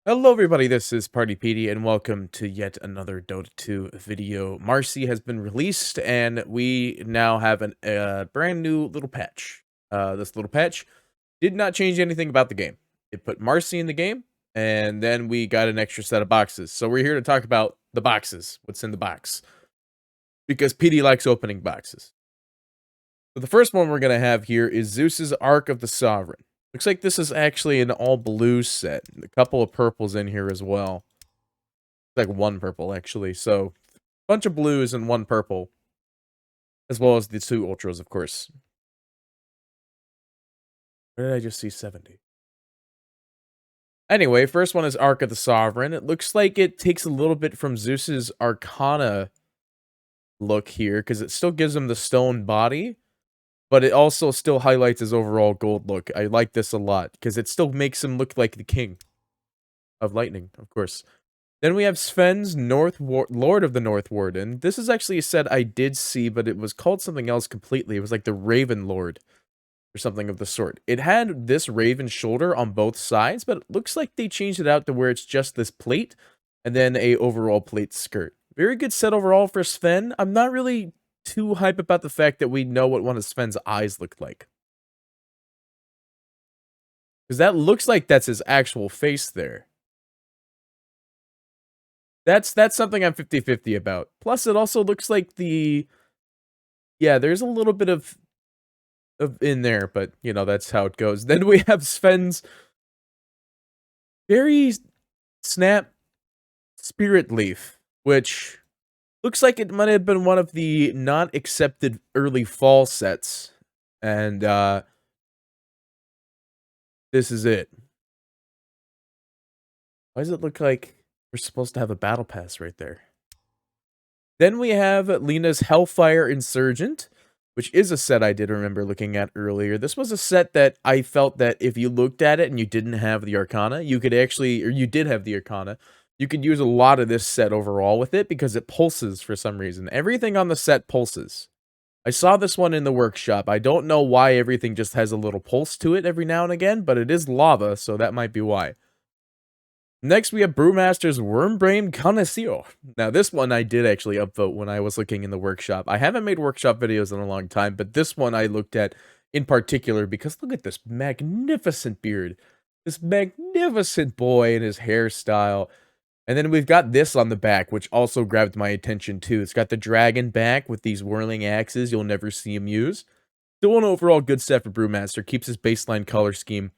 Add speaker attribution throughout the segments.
Speaker 1: Hello everybody, this is Party PD and welcome to yet another Dota 2 video. Marci has been released and we now have a brand new little patch. This little patch did not change anything about the game. It put Marci in the game and then we got an extra set of boxes. So we're here to talk about the boxes, what's in the box. Because PD likes opening boxes. So the first one we're going to have here is Zeus's Ark of the Sovereign. Looks like this is actually an all-blue set. A couple of purples in here as well. Like one purple, actually. So, a bunch of blues and one purple. As well as the two ultras, of course. Where did I just see 70? Anyway, first one is Ark of the Sovereign. It looks like it takes a little bit from Zeus's Arcana look here, because it still gives him the stone body. But it also still highlights his overall gold look. I like this a lot, because it still makes him look like the king of lightning, of course. Then we have Sven's Lord of the North Warden. This is actually a set I did see, but it was called something else completely. It was like the Raven Lord, or something of the sort. It had this raven shoulder on both sides, but it looks like they changed it out to where it's just this plate, and then a overall plate skirt. Very good set overall for Sven. I'm not really too hype about the fact that we know what one of Sven's eyes looked like. Because that looks like that's his actual face there. That's something I'm 50-50 about. Plus, it also looks like yeah, there's a little bit of in there, but, you know, that's how it goes. Then we have Sven's very snap Spirit Leaf, which looks like it might have been one of the not accepted early fall sets. And, this is it. Why does it look like we're supposed to have a battle pass right there? Then we have Lena's Hellfire Insurgent, which is a set I did remember looking at earlier. This was a set that I felt that if you looked at it and you didn't have the Arcana, you could actually, or you did have the Arcana, you could use a lot of this set overall with it because it pulses for some reason. Everything on the set pulses. I saw this one in the workshop. I don't know why everything just has a little pulse to it every now and again, but it is lava, so that might be why. Next, we have Brewmaster's Wormbrain Connoisseur. Now, this one I did actually upvote when I was looking in the workshop. I haven't made workshop videos in a long time, but this one I looked at in particular because look at this magnificent beard. This magnificent boy and his hairstyle. And then we've got this on the back, which also grabbed my attention too. It's got the dragon back with these whirling axes you'll never see him use. Still an overall good set for Brewmaster. Keeps his baseline color scheme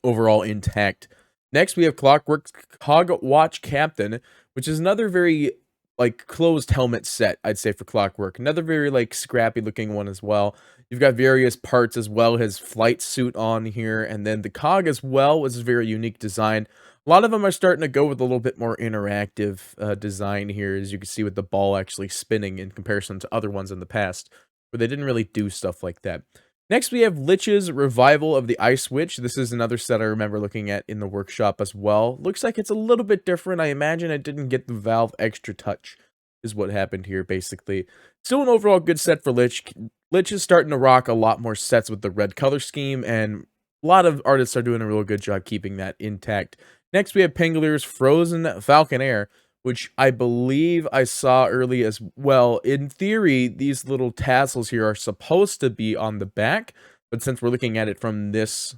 Speaker 1: overall intact. Next, we have Clockwork Hog Watch Captain, which is another very, like, closed helmet set, I'd say, for Clockwork. Another very, like, scrappy-looking one as well. You've got various parts as well, his flight suit on here, and then the cog as well was a very unique design. A lot of them are starting to go with a little bit more interactive design here, as you can see with the ball actually spinning in comparison to other ones in the past, where they didn't really do stuff like that. Next, we have Lich's Revival of the Ice Witch. This is another set I remember looking at in the workshop as well. Looks like it's a little bit different. I imagine it didn't get the Valve extra touch, is what happened here, basically. Still an overall good set for Lich. Lich is starting to rock a lot more sets with the red color scheme, and a lot of artists are doing a real good job keeping that intact. Next, we have Penguiller's Frozen Falcon Air, which I believe I saw early as well. In theory, these little tassels here are supposed to be on the back, but since we're looking at it from this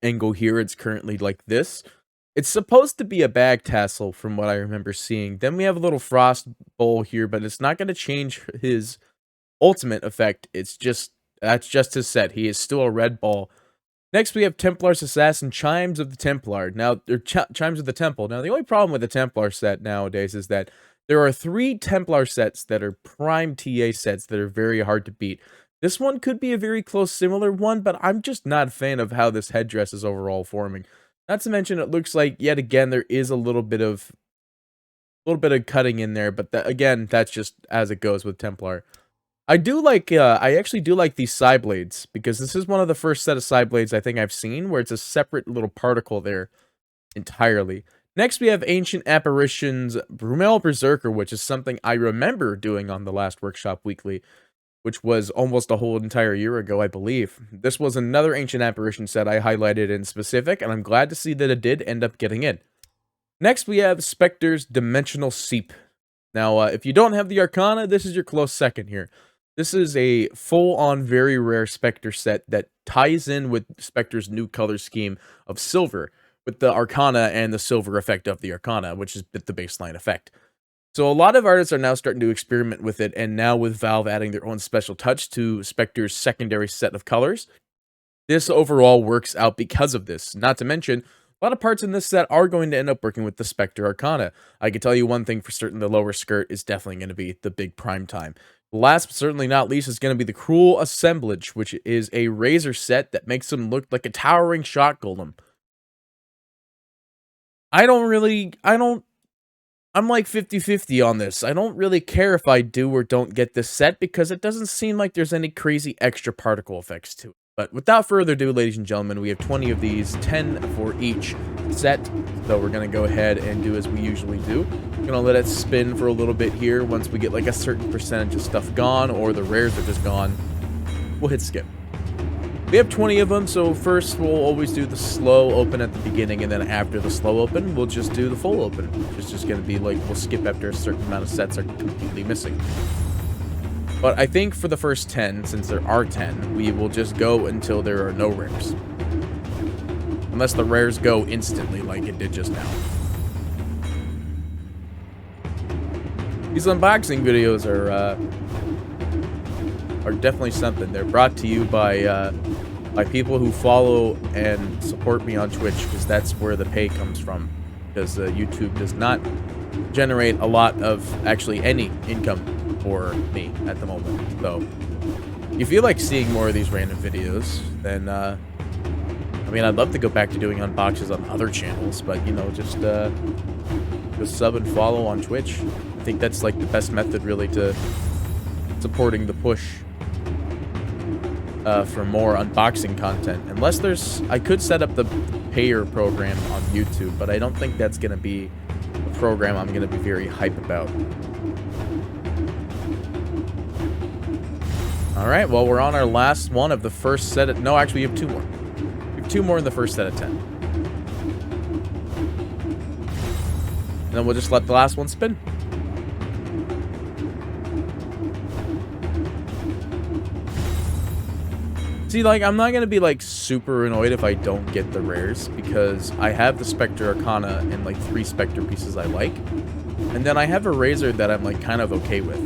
Speaker 1: angle here, it's currently like this. It's supposed to be a bag tassel from what I remember seeing. Then we have a little frost bowl here, but it's not going to change his ultimate effect. It's just, that's just his set. He is still a red ball. Next, we have Templars Assassin, Chimes of the Templar. Now, they're Chimes of the Temple. Now, the only problem with the Templar set nowadays is that there are 3 Templar sets that are prime TA sets that are very hard to beat. This one could be a very close similar one, but I'm just not a fan of how this headdress is overall forming. Not to mention, it looks like, yet again, there is a little bit of cutting in there, but again, that's just as it goes with Templar. I actually do like these side blades, because this is one of the first set of side blades I think I've seen where it's a separate little particle there entirely. Next, we have Ancient Apparitions Brumel Berserker, which is something I remember doing on the last Workshop Weekly, which was almost a whole entire year ago, I believe. This was another Ancient Apparition set I highlighted in specific, and I'm glad to see that it did end up getting in. Next, we have Spectres Dimensional Seep. Now, if you don't have the Arcana, this is your close second here. This is a full-on, very rare Spectre set that ties in with Spectre's new color scheme of silver, with the Arcana and the silver effect of the Arcana, which is the baseline effect. So a lot of artists are now starting to experiment with it, and now with Valve adding their own special touch to Spectre's secondary set of colors, this overall works out because of this. Not to mention, a lot of parts in this set are going to end up working with the Spectre Arcana. I can tell you one thing for certain, the lower skirt is definitely going to be the big prime time. Last but certainly not least is going to be the Cruel Assemblage, which is a razor set that makes him look like a towering shot golem. I'm like 50-50 on this. I don't really care if I do or don't get this set because it doesn't seem like there's any crazy extra particle effects to it. But without further ado, ladies and gentlemen, we have 20 of these, 10 for each set. So we're going to go ahead and do as we usually do. We're going to let it spin for a little bit here. Once we get like a certain percentage of stuff gone or the rares are just gone, we'll hit skip. We have 20 of them, so first we'll always do the slow open at the beginning, and then after the slow open, we'll just do the full open, which is just going to be like, we'll skip after a certain amount of sets are completely missing. But I think for the first 10, since there are 10, we will just go until there are no rares. Unless the rares go instantly like it did just now. These unboxing videos are definitely something. They're brought to you by people who follow and support me on Twitch, because that's where the pay comes from. Because YouTube does not generate a lot of actually any income for me at the moment. So if you feel like seeing more of these random videos, then I mean, I'd love to go back to doing unboxes on other channels, but you know, just sub and follow on Twitch. I think that's like the best method really to supporting the push for more unboxing content. Unless there's, I could set up the payer program on YouTube, but I don't think that's going to be a program I'm going to be very hype about. Alright, well, we're on our last one of the first set of... No, actually, you have two more. You have two more in the first set of 10. And then we'll just let the last one spin. See, like, I'm not going to be, like, super annoyed if I don't get the rares, because I have the Spectre Arcana and, like, 3 Spectre pieces I like. And then I have a Razor that I'm, like, kind of okay with.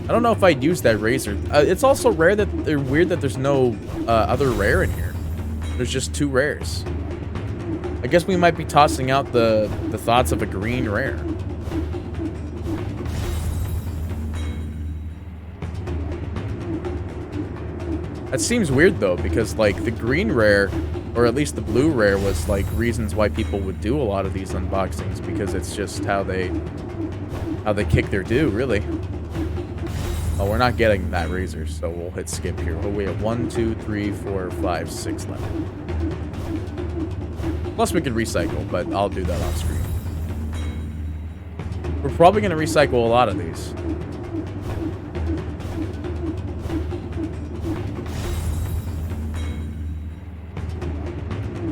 Speaker 1: I don't know if I'd use that Razor. It's also rare that they're weird that there's no other rare in here. There's just 2 rares. I guess we might be tossing out the thoughts of a green rare. That seems weird though, because like the green rare, or at least the blue rare, was like reasons why people would do a lot of these unboxings, because it's just how they kick their due, really. Oh, we're not getting that Razor, so we'll hit skip here. Oh, we have 1, 2, 3, 4, 5, 6 left. Plus we could recycle, but I'll do that off screen. We're probably going to recycle a lot of these.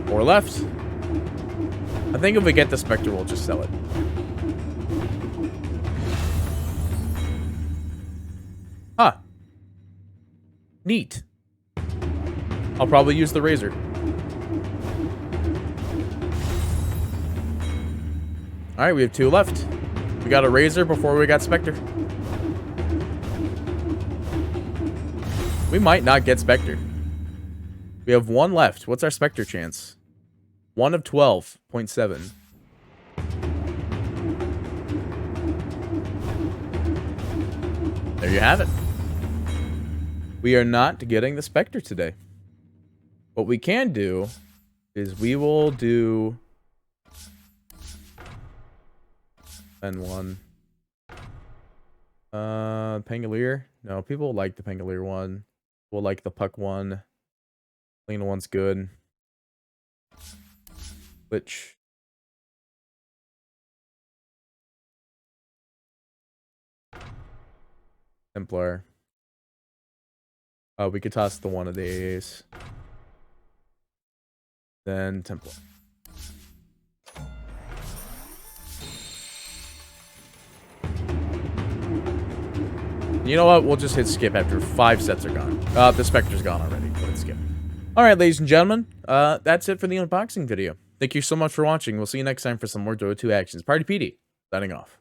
Speaker 1: Four left. I think if we get the Spectre, we'll just sell it. Huh. Neat. I'll probably use the Razor. Alright, we have 2 left. We got a Razor before we got Spectre. We might not get Spectre. We have 1 left. What's our Spectre chance? 1 of 12.7. There you have it. We are not getting the Spectre today. What we can do is we will do... And 1. Pangolier? No, people like the Pangolier one. We'll like the Puck one. Lena one's good. Which... Templar. We could toss the one of the AAs. Then Templar. You know what? We'll just hit skip after 5 sets are gone. The Spectre's gone already. We'll hit skip. Alright, ladies and gentlemen. That's it for the unboxing video. Thank you so much for watching. We'll see you next time for some more Dota 2 actions. Party PD, signing off.